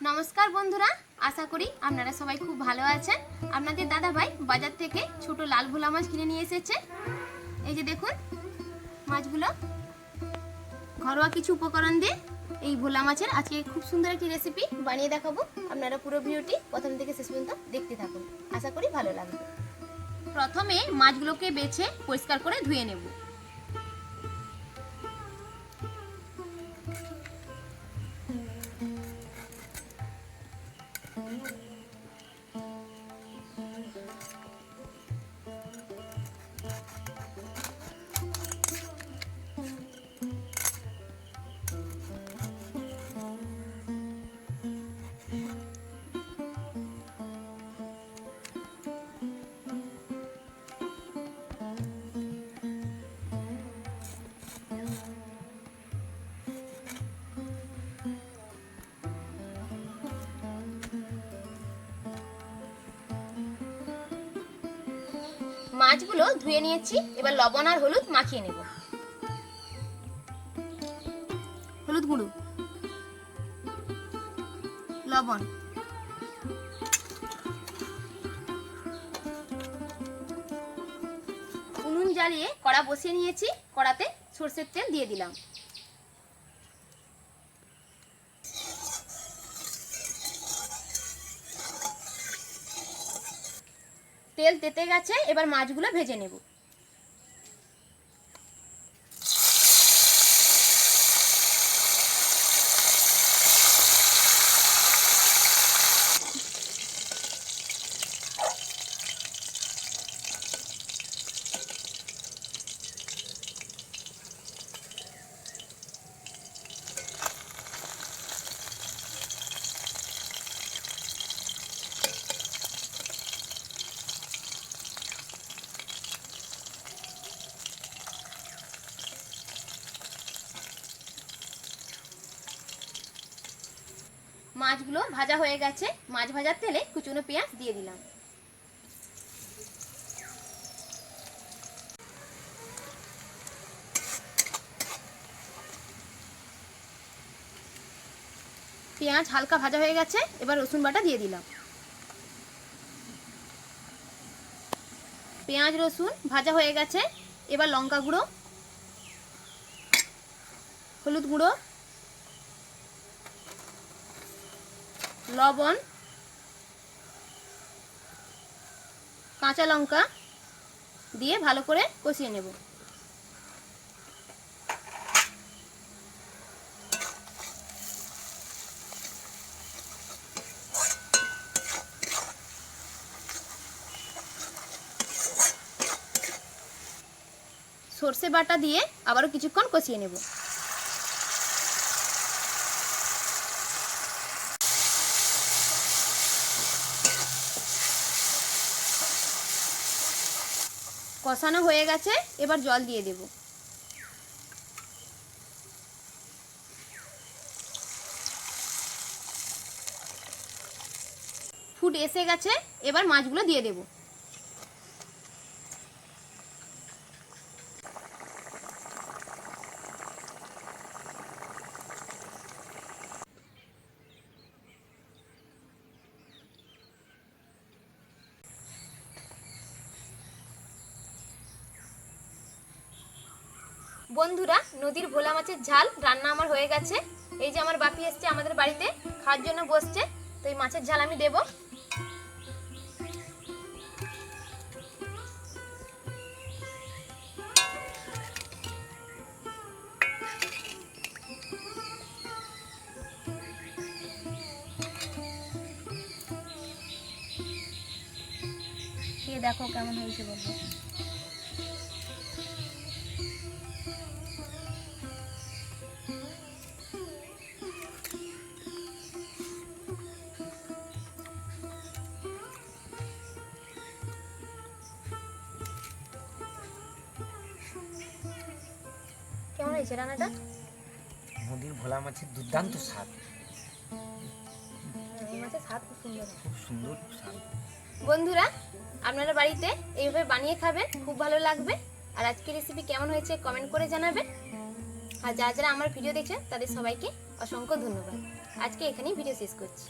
नमस्कार बंधुरा आशा करी आपनारा सबाई खूब भालो आछेन। आपनादेर दादा भाई बाजार थेके छोटो लाल भोला माछ किने निये एसेछे। এই যে দেখুন মাছগুলো ঘরোয়া কিছু উপকরণ দিয়ে এই ভোলা মাছের আজকে খুব সুন্দর একটি রেসিপি বানিয়ে দেখাবো। আপনারা পুরো ভিডিওটি প্রথম থেকে শেষ পর্যন্ত দেখতে থাকুন, আশা করি ভালো লাগবে। প্রথমে মাছগুলোকে বেছে পরিষ্কার করে ধুয়ে নেব। মাছগুলো ধুয়ে নিয়েছি, এবার লবণ আর হলুদ মাখিয়ে নেব। হলুদ গুঁড়ো, লবণ, উনুন জ্বালিয়ে কড়া বসিয়ে নিয়েছি। কড়াতে সরষের তেল দিয়ে দিলাম। তেল তেতে গেছে, এবার মাছগুলো ভেজে নেব। মাছগুলো ভাজা হয়ে গেছে, মাছ ভাজার তেলে কুচনো পেঁয়াজ দিয়ে দিলাম। পেঁয়াজ হালকা ভাজা হয়ে গেছে, এবার রসুন বাটা দিয়ে দিলাম। পেঁয়াজ রসুন ভাজা হয়ে গেছে, এবার লঙ্কা গুঁড়ো, হলুদ গুঁড়ো, লবণ, কাঁচা লঙ্কা দিয়ে ভালো করে কষিয়ে নেব। সরষে বাটা দিয়ে আবারও কিছুক্ষণ কষিয়ে নেব। কষানো হয়ে গেছে, এবার জল দিয়ে দেব। ফুট এসে গেছে, এবার মাছগুলো দিয়ে দেব। বন্ধুরা, নদীর ভোলা মাছের ঝাল রান্না আমার হয়ে গেছে। এই যে আমার বাপি এসছে আমাদের বাড়িতে খাওয়ার জন্য বসছে, তো এই মাছের ঝাল আমি দেব। খেয়ে দেখো কেমন হয়েছে বলবো। কেমন হয়েছে রান্নাটা? নদীর ভোলা মাছের দুর্দান্ত স্বাদ। এই মাছের স্বাদ খুব সুন্দর, খুব সুন্দর স্বাদ। বন্ধুরা, আপনারা বাড়িতে এইভাবে বানিয়ে খাবেন, খুব ভালো লাগবে। আর আজকের রেসিপি কেমন হয়েছে কমেন্ট করে জানাবেন। আর যারা যারা আমার ভিডিও দেখছেন তাদের সবাইকে অসংখ্য ধন্যবাদ। আজকে এখানেই ভিডিও শেষ করছি।